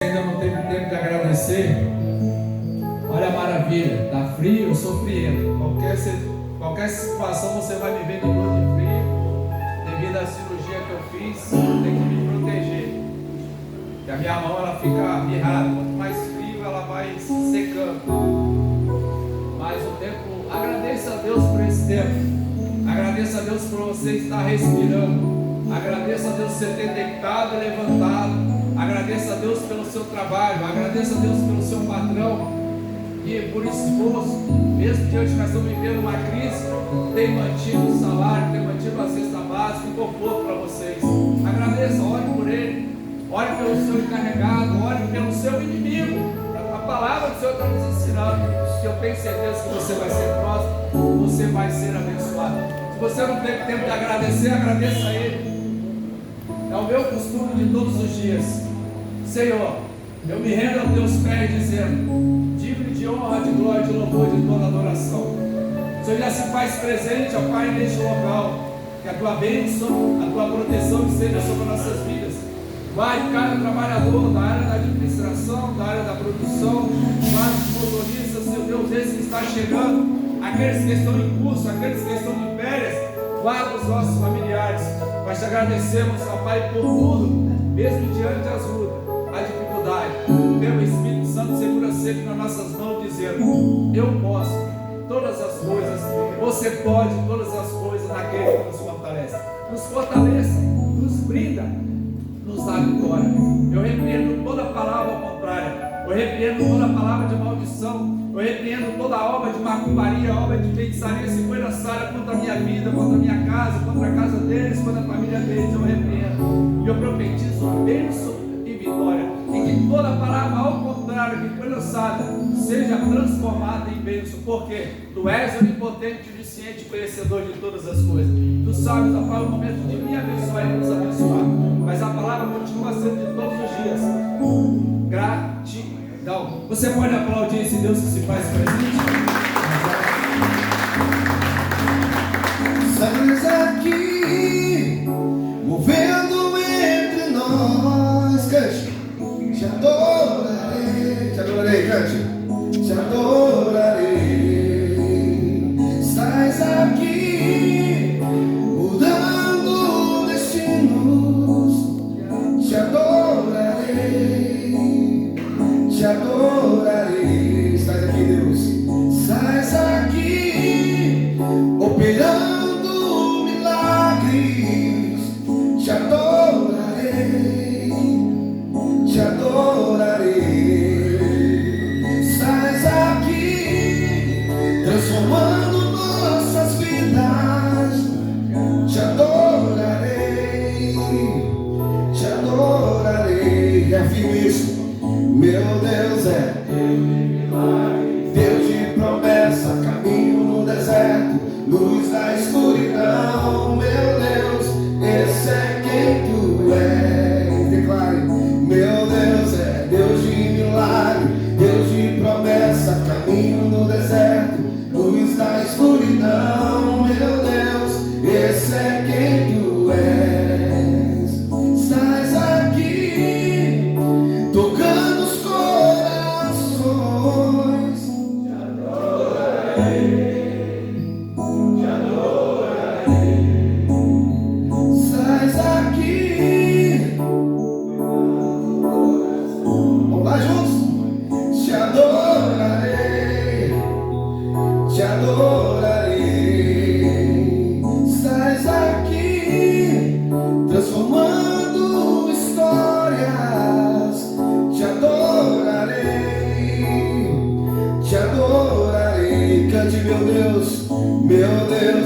Ainda não teve tempo de agradecer. Olha a maravilha, tá frio, eu sou friento. Qualquer situação você vai me ver de novo de frio. Devido à cirurgia que eu fiz, eu tenho que me proteger. Porque a minha mão ela fica mirrada. Quanto mais frio ela vai secando. Mas o tempo, agradeça a Deus por esse tempo. Agradeça a Deus por você estar respirando. Agradeça a Deus por você ter deitado e levantado. Agradeça a Deus pelo seu trabalho. Agradeça a Deus pelo seu patrão. E por esforço, mesmo diante nós estamos vivendo uma crise, tem mantido o salário, tem mantido a cesta básica e conforto para vocês. Agradeça, ore por ele. Ore pelo seu encarregado. Ore pelo seu inimigo. A palavra do Senhor está nos ensinando que eu tenho certeza que você vai ser próximo, você vai ser abençoado. Se você não teve tempo de agradecer, agradeça a ele. É o meu costume de todos os dias. Senhor, eu me rendo aos teus pés dizendo: digno de honra, de glória, de louvor, de toda adoração. O Senhor já se faz presente, ó Pai, neste local. Que a tua bênção, a tua proteção esteja sobre nossas vidas. Guarde cada trabalhador da área da administração, da área da produção, guarde os motoristas, Seu Deus, esse que está chegando, aqueles que estão em curso, aqueles que estão de férias, guarde os nossos familiares. Nós te agradecemos, ó Pai, por tudo, mesmo diante das lutas, a dificuldade. Pelo Espírito Santo, segura sempre nas nossas mãos, dizendo: eu posso todas as coisas, você pode todas as coisas naquele que nos fortalece. Nos fortaleça, nos brinda, nos dá vitória. Eu repreendo toda palavra ao contrário. Eu repreendo toda palavra de maldição. Eu repreendo toda obra de macumbaria, obra de feitiçaria, se foi lançada contra a minha vida, contra a minha casa, contra a casa deles, contra a família deles. Eu repreendo. E eu profetizo a bênção e vitória. E que toda palavra ao contrário que foi lançada seja transformada em bênção. Porque tu és onipotente, onisciente, conhecedor de todas as coisas. Tu sabes, ó Pai, o momento de me abençoar e nos abençoar. Mas a palavra continua sendo de todos os dias. Gratidão. Você pode aplaudir esse Deus que se faz presente? Estamos aqui, movendo entre nós. Cante. Te adorarei, cante. Te adorarei. Estás aqui, mudando destinos. Te adorarei, te adorarei. Estás aqui, Deus. Estás aqui, operando milagres. Te adorarei, te adorarei. Estás aqui, transformando nossas vidas. Te adorarei, te adorarei. Reafirmo isso. Meu Deus é Deus de promessa, caminho no deserto, luz da escuridão. Meu Deus, esse é quem tu és. Declare. Meu Deus é Deus de milagre, Deus de promessa, caminho no deserto, luz da escuridão. Meu Deus, esse é quem tu és. Estás aqui, tocando os corações. Te adorarei, te adorarei. Estás aqui. Vamos lá juntos. Te adorarei, te adorarei. Estás aqui, transformando histórias. Te adorarei, te adorarei. Cante, meu Deus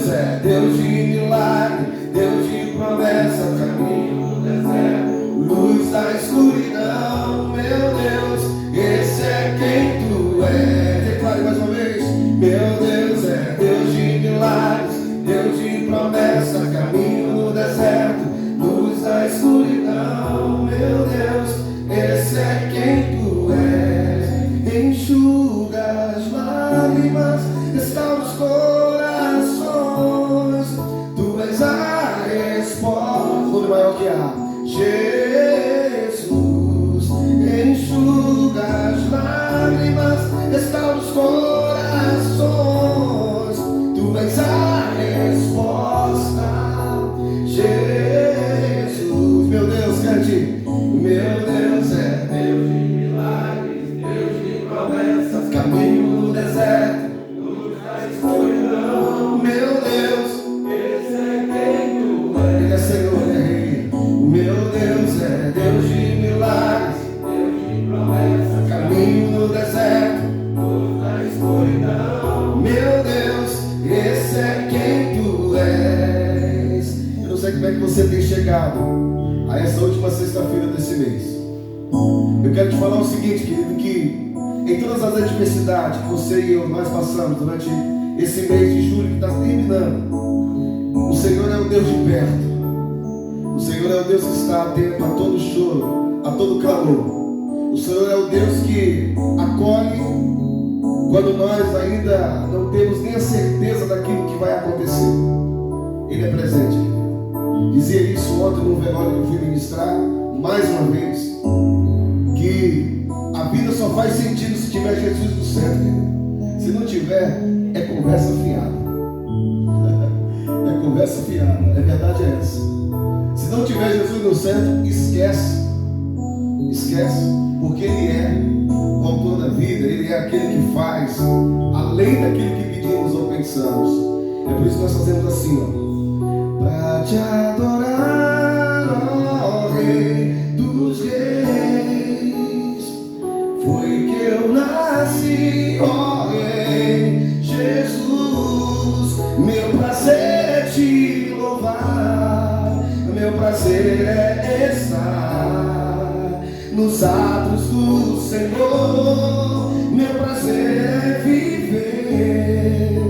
é Deus de milagre, Deus de promessa, caminho no deserto, luz da escuridão. Meu Deus, esse é quem tu és. Declare mais uma vez. Meu Deus é Deus de milagres, Deus de promessa, caminho no deserto, luz da escuridão. Meu Deus, esse é quem tu és. Enxuga as lágrimas, restaura os corações. Tu és a resposta. Tudo maior que há. Jesus. te falar o seguinte, querido, que em todas as adversidades que você e eu, nós passamos durante esse mês de julho que está terminando, o Senhor é o Deus de perto. O Senhor é o Deus que está atento a todo choro, a todo clamor. O Senhor é o Deus que acolhe quando nós ainda não temos nem a certeza daquilo que vai acontecer. Ele é presente. Dizia isso ontem no velório que eu fui ministrar, mais uma vez, que a vida só faz sentido se tiver Jesus no centro. Se não tiver, é conversa fiada. É conversa fiada. A verdade é essa. Se não tiver Jesus no centro, esquece. Esquece. Porque Ele é o autor da vida. Ele é aquele que faz além daquilo que pedimos ou pensamos. É por isso que nós fazemos assim, ó. Pra te adorar, ó Rei dos Reis, foi que eu nasci, ó Rei Jesus. Meu prazer é te louvar, meu prazer é estar nos atos do Senhor. Meu prazer é viver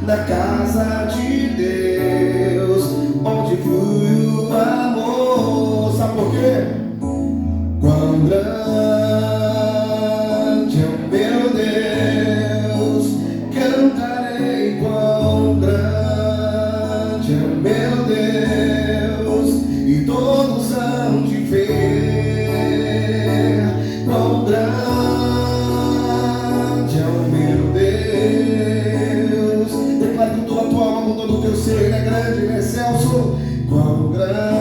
na casa de Deus, onde flui o amor. Sabe por quê? Quão grande é o meu Deus, cantarei. Quão grande é o meu Deus, e todos hão de ver. Quão grande é o meu Deus. Declare com toda a tua alma, com todo o teu ser. Ele é grande, Ele é excelso. Quão grande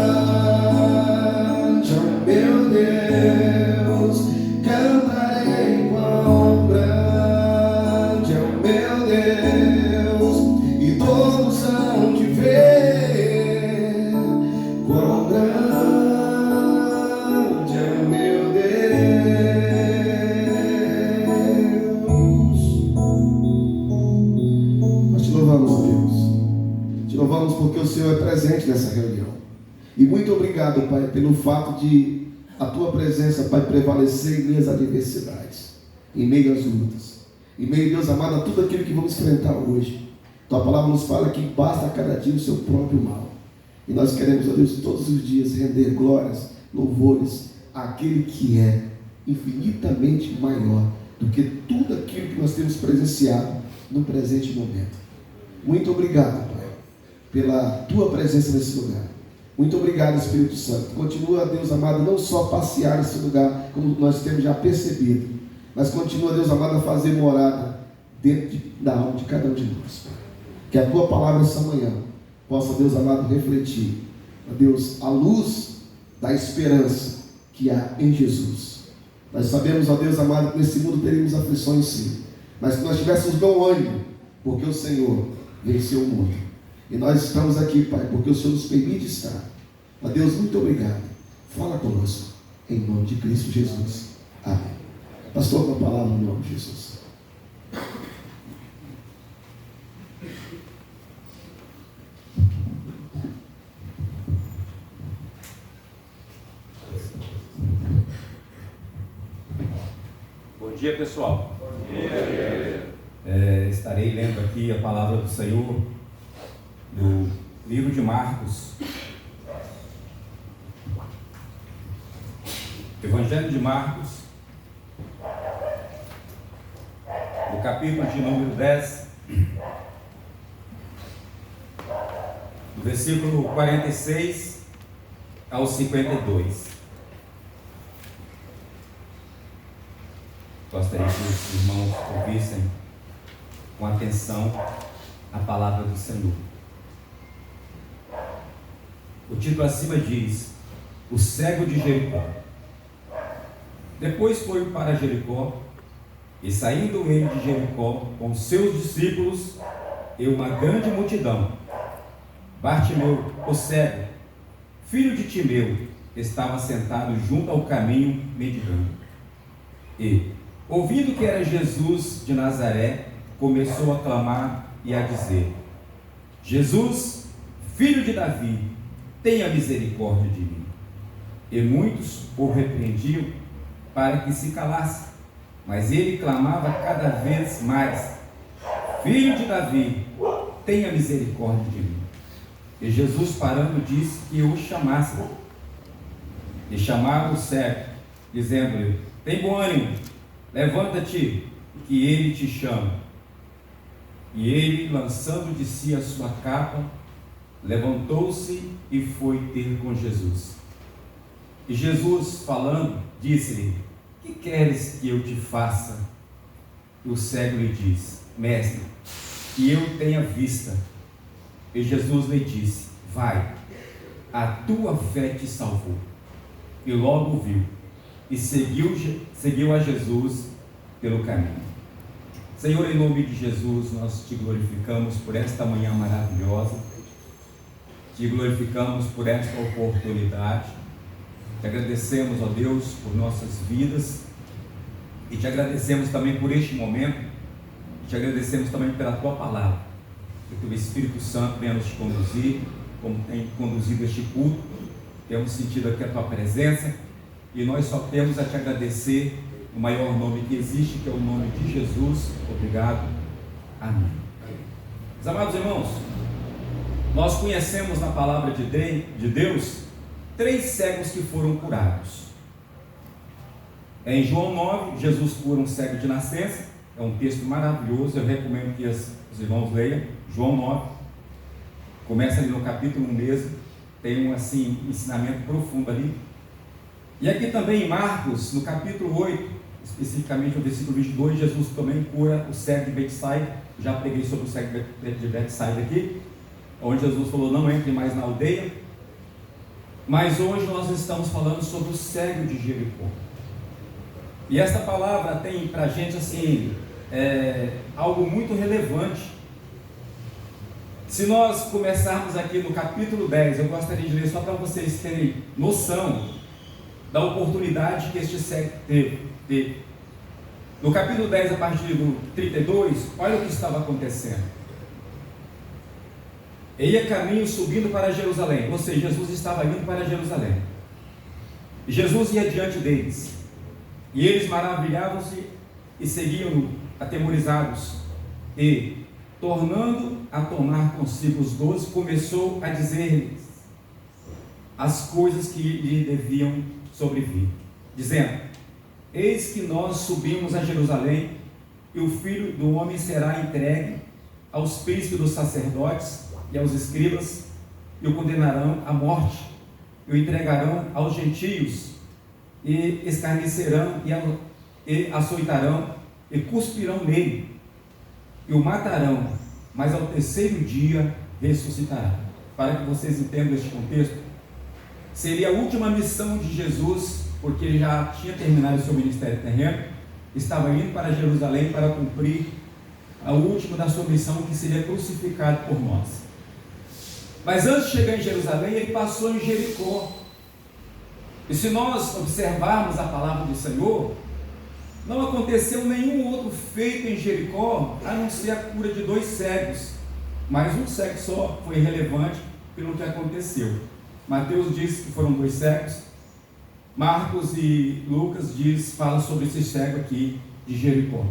é o meu Deus, cantarei. Quão grande é o meu Deus, e todos hão de ver. Quão grande é o meu Deus. Nós te louvamos, ó Deus. Te louvamos porque o Senhor é presente nessa reunião. E muito obrigado, Pai, pelo fato de a Tua presença, Pai, prevalecer em meio às adversidades, em meio às lutas, em meio, Deus amado, a tudo aquilo que vamos enfrentar hoje. Tua palavra nos fala que basta a cada dia o seu próprio mal. E nós queremos, ó Deus, todos os dias render glórias, louvores àquele que é infinitamente maior do que tudo aquilo que nós temos presenciado no presente momento. Muito obrigado, Pai, pela Tua presença nesse lugar. Muito obrigado, Espírito Santo. Continua, Deus amado, não só passear nesse lugar, como nós temos já percebido, mas continua, Deus amado, a fazer morada dentro da alma de cada um de nós, Pai. Que a Tua palavra essa manhã possa, Deus amado, refletir, ó Deus, a luz da esperança que há em Jesus. Nós sabemos, ó Deus amado, que nesse mundo teríamos aflições sim, mas que nós tivéssemos bom ânimo, porque o Senhor venceu o mundo. E nós estamos aqui, Pai, porque o Senhor nos permite estar. Ó Deus, muito obrigado. Fala conosco, em nome de Cristo Jesus. Amém. Pastor, com a palavra no nome de Jesus. Bom dia, pessoal. Bom dia. Estarei lendo aqui a palavra do Senhor do livro de Marcos. Evangelho de Marcos, no capítulo de número 10, do versículo 46 ao 52. Gostaria que os irmãos ouvissem com atenção a palavra do Senhor. O título acima diz: O cego de Jericó. Depois foi para Jericó, e saindo ele de Jericó com seus discípulos e uma grande multidão, Bartimeu, o cego, filho de Timeu, estava sentado junto ao caminho mendigando. E, ouvindo que era Jesus de Nazaré, começou a clamar e a dizer: Jesus, filho de Davi, tenha misericórdia de mim. E muitos o repreendiam para que se calasse. Mas ele clamava cada vez mais: Filho de Davi, tenha misericórdia de mim. E Jesus, parando, disse que o chamasse. E chamaram o cego, dizendo-lhe: Tem bom ânimo, levanta-te, que ele te chama. E ele, lançando de si a sua capa, levantou-se e foi ter com Jesus. E Jesus, falando, disse-lhe: Que queres que eu te faça? E o cego lhe diz: Mestre, que eu tenha vista. E Jesus lhe disse: Vai, a tua fé te salvou. E logo viu, e seguiu a Jesus pelo caminho. Senhor, em nome de Jesus, nós te glorificamos por esta manhã maravilhosa, te glorificamos por esta oportunidade, te agradecemos, ó Deus, por nossas vidas, e te agradecemos também por este momento, e te agradecemos também pela tua palavra, que o Espírito Santo venha nos conduzir, como tem conduzido este culto. Temos sentido aqui a tua presença, e nós só temos a te agradecer o maior nome que existe, que é o nome de Jesus. Obrigado. Amém. Meus amados irmãos, nós conhecemos na palavra de Deus 3 cegos que foram curados. Em João 9, Jesus cura um cego de nascença. É um texto maravilhoso, eu recomendo que os irmãos leiam. João 9, começa ali no capítulo 1 mesmo, tem um ensinamento profundo ali. E aqui também em Marcos, no capítulo 8, especificamente no versículo 22, Jesus também cura o cego de Betsaida. Já preguei sobre o cego de Betsaida aqui, onde Jesus falou: não entre mais na aldeia. Mas hoje nós estamos falando sobre o cego de Jericó. E esta palavra tem para a gente algo muito relevante. Se nós começarmos aqui no capítulo 10, eu gostaria de ler só para vocês terem noção da oportunidade que este cego teve. No capítulo 10, a partir do 32, olha o que estava acontecendo. Ele ia caminho subindo para Jerusalém, ou seja, Jesus estava indo para Jerusalém. E Jesus ia diante deles, e eles maravilhavam-se e seguiam-no atemorizados. E, tornando a tomar consigo os 12, começou a dizer-lhes as coisas que lhe deviam sobrevir, dizendo: Eis que nós subimos a Jerusalém, e o Filho do Homem será entregue aos príncipes dos sacerdotes e aos escribas, e o condenarão à morte, e o entregarão aos gentios, e escarnecerão, e açoitarão, e cuspirão nele, e o matarão, mas ao terceiro dia ressuscitará. Para que vocês entendam este contexto, seria a última missão de Jesus, porque ele já tinha terminado o seu ministério terreno, estava indo para Jerusalém para cumprir a última da sua missão, que seria crucificado por nós. Mas antes de chegar em Jerusalém, ele passou em Jericó. E se nós observarmos a palavra do Senhor, não aconteceu nenhum outro feito em Jericó, a não ser a cura de 2 cegos. Mas um cego só foi relevante pelo que aconteceu. Mateus diz que foram 2 cegos. Marcos e Lucas fala sobre esse cego aqui de Jericó.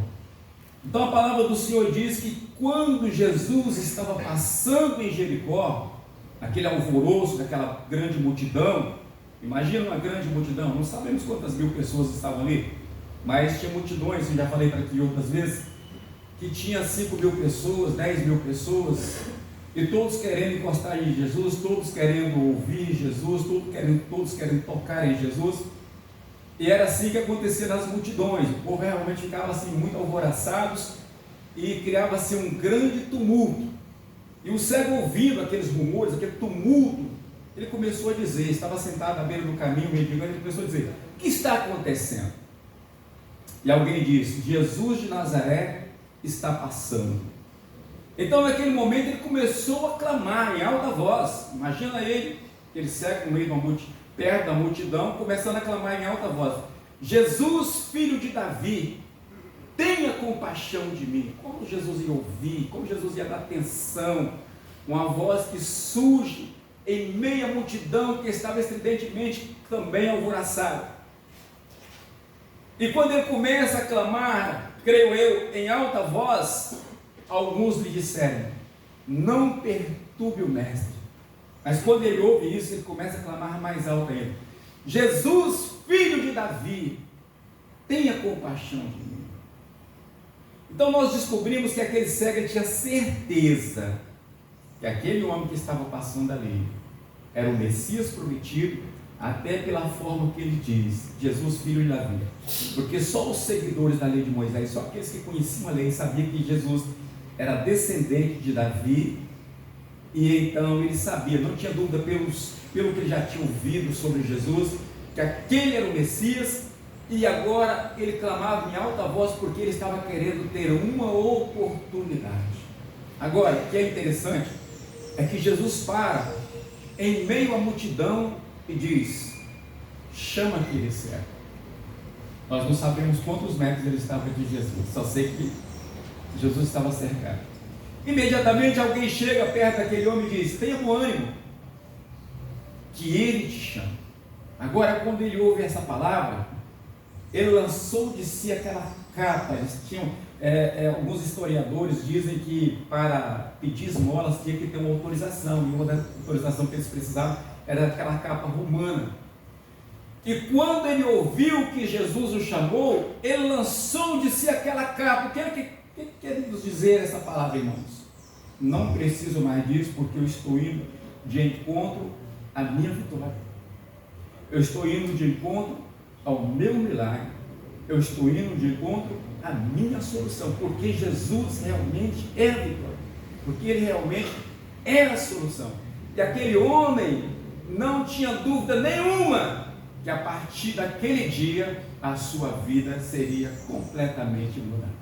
Então a palavra do Senhor diz que quando Jesus estava passando em Jericó, aquele alvoroço daquela grande multidão, imagina uma grande multidão, não sabemos quantas mil pessoas estavam ali, mas tinha multidões, eu já falei para aqui outras vezes, que tinha 5.000 pessoas, 10.000 pessoas, e todos querendo encostar em Jesus, todos querendo ouvir Jesus, todos querendo tocar em Jesus. E era assim que acontecia nas multidões. O povo realmente ficava muito alvoroçados, e criava-se um grande tumulto. E o cego, ouvindo aqueles rumores, aquele tumulto, ele começou a dizer, estava sentado à beira do caminho, mendigando, ele começou a dizer: o que está acontecendo? E alguém disse: Jesus de Nazaré está passando. Então naquele momento ele começou a clamar em alta voz. Imagina ele, aquele cego no meio perto da multidão, começando a clamar em alta voz: Jesus, filho de Davi, tenha compaixão de mim. Como Jesus ia ouvir, como Jesus ia dar atenção, uma voz que surge em meio à multidão que estava estridentemente também alvoroçada. E quando ele começa a clamar, creio eu, em alta voz, alguns lhe disseram: não perturbe o mestre. Mas quando ele ouve isso, ele começa a clamar mais alto ainda: Jesus, filho de Davi, tenha compaixão de mim. Então nós descobrimos que aquele cego tinha certeza que aquele homem que estava passando ali era o Messias prometido, até pela forma que ele diz: Jesus, filho de Davi. Porque só os seguidores da lei de Moisés, só aqueles que conheciam a lei, sabiam que Jesus era descendente de Davi. E então ele sabia, não tinha dúvida pelo que ele já tinha ouvido sobre Jesus, que aquele era o Messias. E agora ele clamava em alta voz porque ele estava querendo ter uma oportunidade. Agora, o que é interessante é que Jesus para em meio à multidão e diz: chama aquele cego. Nós não sabemos quantos metros ele estava de Jesus, só sei que Jesus estava cercado. Imediatamente alguém chega perto daquele homem e diz: tenha bom ânimo, que ele te chama. Agora, quando ele ouve essa palavra, ele lançou de si aquela capa. Eles tinham, alguns historiadores dizem que para pedir esmolas tinha que ter uma autorização, e uma da autorização que eles precisavam era aquela capa romana. E quando ele ouviu que Jesus o chamou, ele lançou de si aquela capa. O que quer nos dizer essa palavra, irmãos? Não preciso mais disso, porque eu estou indo de encontro à minha vitória. Eu estou indo de encontro ao meu milagre. Eu estou indo de encontro à minha solução, porque Jesus realmente é a vitória, porque Ele realmente é a solução. E aquele homem não tinha dúvida nenhuma que a partir daquele dia a sua vida seria completamente mudada.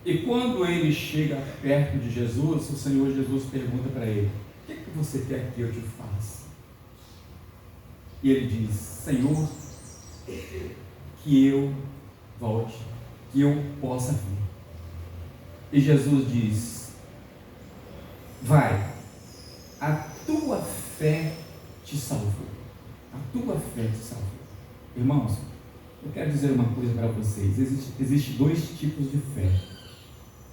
E quando ele chega perto de Jesus, o Senhor Jesus pergunta para ele: o que você quer que eu te faça? E ele diz: Senhor, que eu volte, que eu possa vir. E Jesus diz: vai, a tua fé te salvou. A tua fé te salvou. Irmãos, eu quero dizer uma coisa para vocês. Existem dois tipos de fé.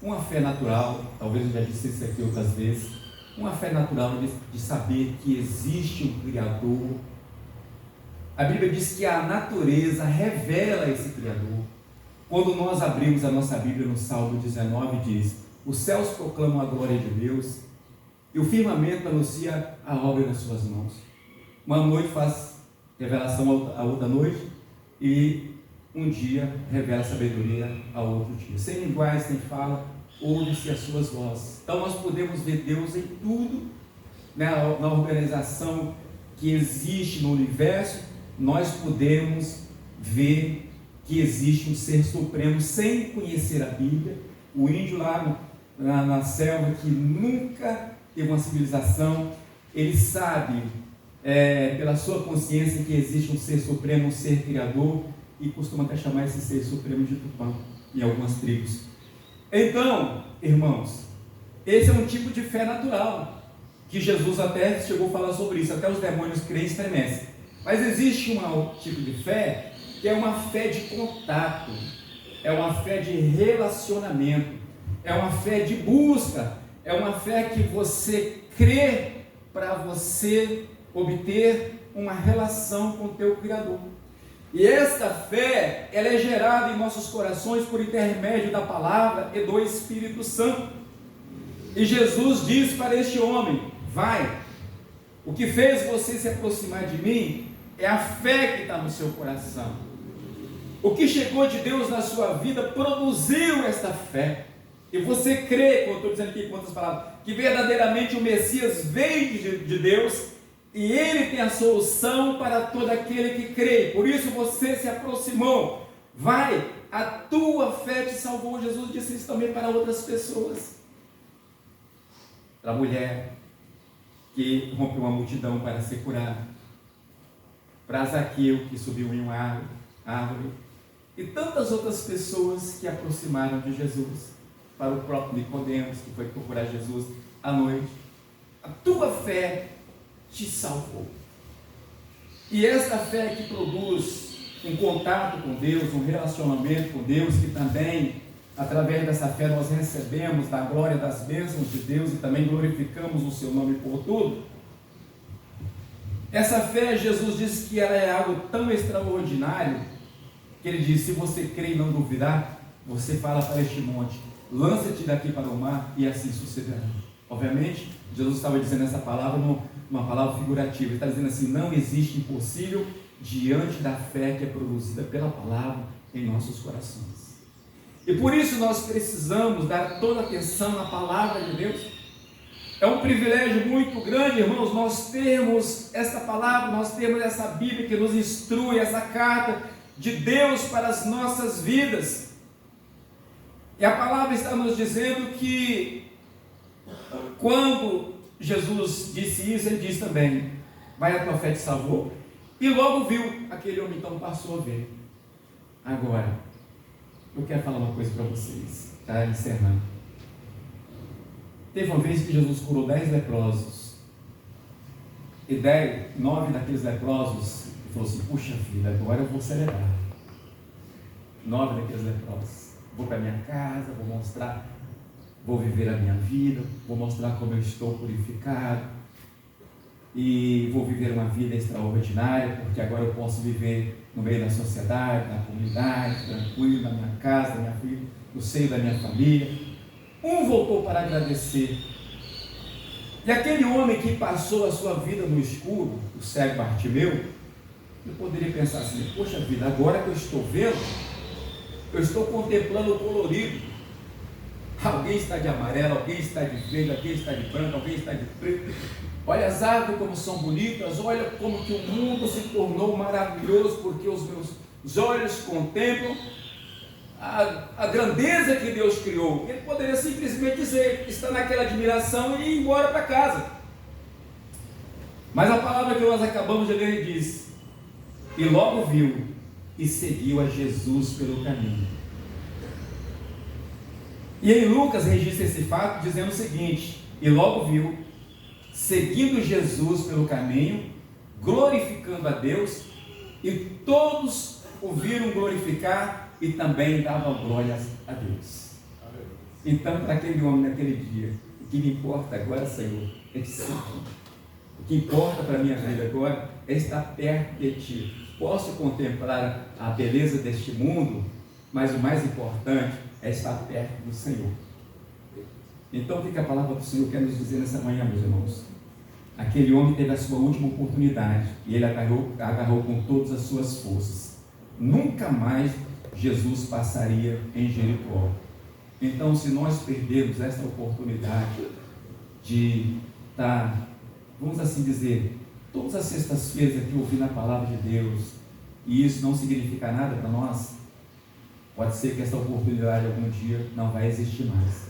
Uma fé natural, talvez eu já disse isso aqui outras vezes. Uma fé natural de saber que existe um Criador. A Bíblia diz que a natureza revela esse Criador. Quando nós abrimos a nossa Bíblia no Salmo 19, diz: os céus proclamam a glória de Deus e o firmamento anuncia a obra das suas mãos. Uma noite faz revelação a outra noite, e um dia revela sabedoria a outro dia. Sem linguagem, sem fala, ouve-se as suas vozes. Então nós podemos ver Deus em tudo, né? Na organização que existe no universo. Nós podemos ver que existe um ser supremo sem conhecer a Bíblia. O índio lá na selva, que nunca teve uma civilização, ele sabe pela sua consciência que existe um ser supremo, um ser criador, e costuma até chamar esse ser supremo de Tupã em algumas tribos. Então, irmãos, esse é um tipo de fé natural, que Jesus até chegou a falar sobre isso, até os demônios creem e estremecem. Mas existe um tipo de fé que é uma fé de contato, é uma fé de relacionamento, é uma fé de busca, é uma fé que você crê para você obter uma relação com o teu Criador. E esta fé, ela é gerada em nossos corações por intermédio da palavra e do Espírito Santo. E Jesus diz para este homem: vai, o que fez você se aproximar de mim é a fé que está no seu coração. O que chegou de Deus na sua vida produziu esta fé. E você crê, como eu estou dizendo aqui com outras palavras, que verdadeiramente o Messias veio de Deus, e Ele tem a solução para todo aquele que crê. Por isso você se aproximou. Vai, a tua fé te salvou. Jesus disse isso também para outras pessoas. Para a mulher que rompeu uma multidão para ser curada, para Zaqueu que subiu em uma árvore, e tantas outras pessoas que aproximaram de Jesus, para o próprio Nicodemos, que foi procurar Jesus à noite. A tua fé te salvou. E esta fé que produz um contato com Deus, um relacionamento com Deus, que também, através dessa fé, nós recebemos da glória das bênçãos de Deus e também glorificamos o seu nome por tudo. Essa fé, Jesus disse que ela é algo tão extraordinário, que ele diz: se você crer e não duvidar, você fala para este monte, lança-te daqui para o mar, e assim sucederá. Obviamente, Jesus estava dizendo essa palavra numa palavra figurativa. Ele está dizendo assim: não existe impossível diante da fé que é produzida pela palavra em nossos corações. E por isso nós precisamos dar toda atenção na palavra de Deus. É um privilégio muito grande, irmãos, nós termos essa palavra, nós termos essa Bíblia que nos instrui, essa carta de Deus para as nossas vidas. E a palavra está nos dizendo que quando Jesus disse isso, ele disse também: vai, a tua fé te salvou. E logo viu, aquele homem então passou a ver. Agora, eu quero falar uma coisa para vocês, está encerrando. Teve uma vez que Jesus curou 10 leprosos, e 9 daqueles leprosos, ele falou assim: puxa vida, agora eu vou celebrar. 9 daqueles leprosos, vou para minha casa, vou mostrar, vou viver a minha vida, vou mostrar como eu estou purificado, e vou viver uma vida extraordinária, porque agora eu posso viver no meio da sociedade, na comunidade, tranquilo, na minha casa, na minha vida, no seio da minha família. Um voltou para agradecer, e aquele homem que passou a sua vida no escuro, o cego Bartimeu, eu poderia pensar assim: poxa vida, agora que eu estou vendo, eu estou contemplando o colorido. Alguém está de amarelo, alguém está de verde, alguém está de branco, alguém está de preto. Olha as árvores como são bonitas, olha como que o mundo se tornou maravilhoso, porque os meus olhos contemplam a grandeza que Deus criou. Ele poderia simplesmente dizer, estar naquela admiração e ir embora para casa. Mas a palavra que nós acabamos de ler diz: e logo viu e seguiu a Jesus pelo caminho. E em Lucas registra esse fato dizendo o seguinte: e logo viu, seguindo Jesus pelo caminho, glorificando a Deus, e todos o viram glorificar e também davam glórias a Deus. Então, para aquele homem naquele dia, o que me importa agora, Senhor, é te seguir. O que importa para a minha vida agora é estar perto de Ti. Posso contemplar a beleza deste mundo, mas o mais importante é estar perto do Senhor. Então, o que a palavra do Senhor quer nos dizer nessa manhã, meus irmãos? Aquele homem teve a sua última oportunidade e ele agarrou com todas as suas forças. Nunca mais Jesus passaria em Jericó. Então, se nós perdermos esta oportunidade de estar, vamos assim dizer, todas as sextas-feiras aqui ouvindo a palavra de Deus, e isso não significa nada para nós, pode ser que essa oportunidade algum dia não vai existir mais.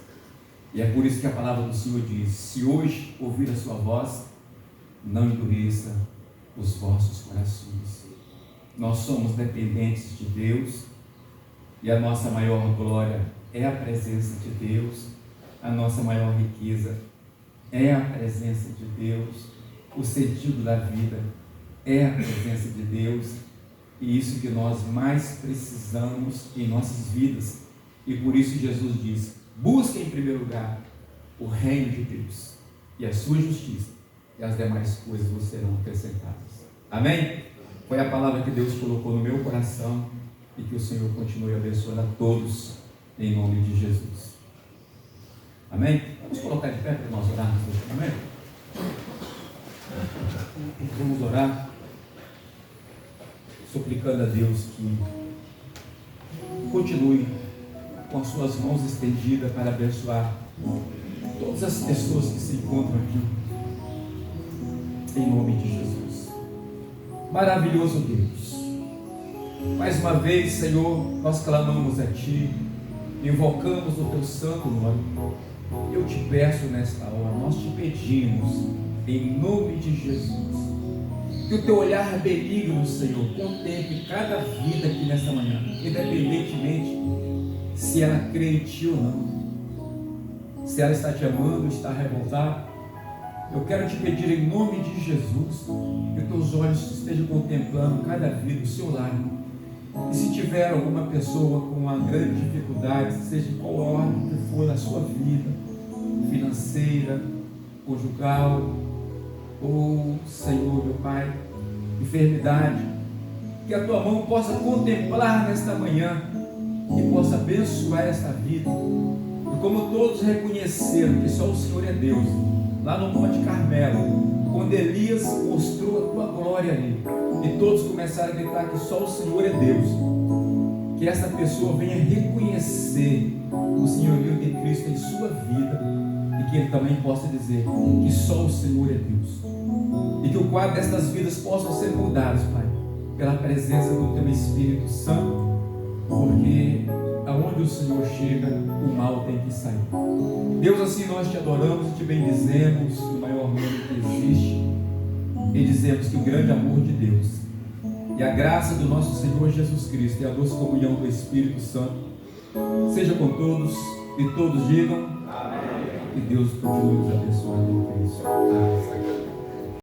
E é por isso que a palavra do Senhor diz: se hoje ouvir a sua voz, não endureça os vossos corações. Nós somos dependentes de Deus, e a nossa maior glória é a presença de Deus, a nossa maior riqueza é a presença de Deus, o sentido da vida é a presença de Deus, e isso que nós mais precisamos em nossas vidas. E por isso Jesus diz: busque em primeiro lugar o reino de Deus e a sua justiça, e as demais coisas vos serão acrescentadas. Amém? Foi a palavra que Deus colocou no meu coração, e que o Senhor continue abençoando a todos, em nome de Jesus. Amém? Vamos colocar de pé para nós orarmos neste momento? Vamos orar, suplicando a Deus que continue com as suas mãos estendidas para abençoar todas as pessoas que se encontram aqui, em nome de Jesus. Maravilhoso Deus, mais uma vez, Senhor, nós clamamos a Ti, invocamos o Teu santo nome. Eu te peço nesta hora, nós te pedimos, em nome de Jesus, que o Teu olhar benigno, Senhor, contemple cada vida aqui nesta manhã, independentemente se ela crê em Ti ou não, se ela está te amando, está revoltada. Eu quero te pedir em nome de Jesus, que Teus olhos estejam contemplando cada vida, o seu lar, E se tiver alguma pessoa com uma grande dificuldade, seja em qual ordem que for na sua vida, financeira, conjugal, ou, Senhor, meu Pai, enfermidade, que a tua mão possa contemplar nesta manhã e possa abençoar esta vida. E como todos reconheceram que só o Senhor é Deus, lá no Monte Carmelo, quando Elias mostrou a tua glória ali, e todos começaram a gritar que só o Senhor é Deus, que essa pessoa venha reconhecer o senhorio de Cristo em sua vida, e que ele também possa dizer que só o Senhor é Deus, e que o quadro destas vidas possam ser mudados, Pai, pela presença do teu Espírito Santo, porque aonde o Senhor chega, o mal tem que sair. Deus, assim nós te adoramos e te bendizemos no maior nome que existe, e dizemos que o grande amor de Deus e a graça do nosso Senhor Jesus Cristo e a doce comunhão do Espírito Santo seja com todos, e todos digam amém. Que Deus continue nos abençoando em Cristo. Amém.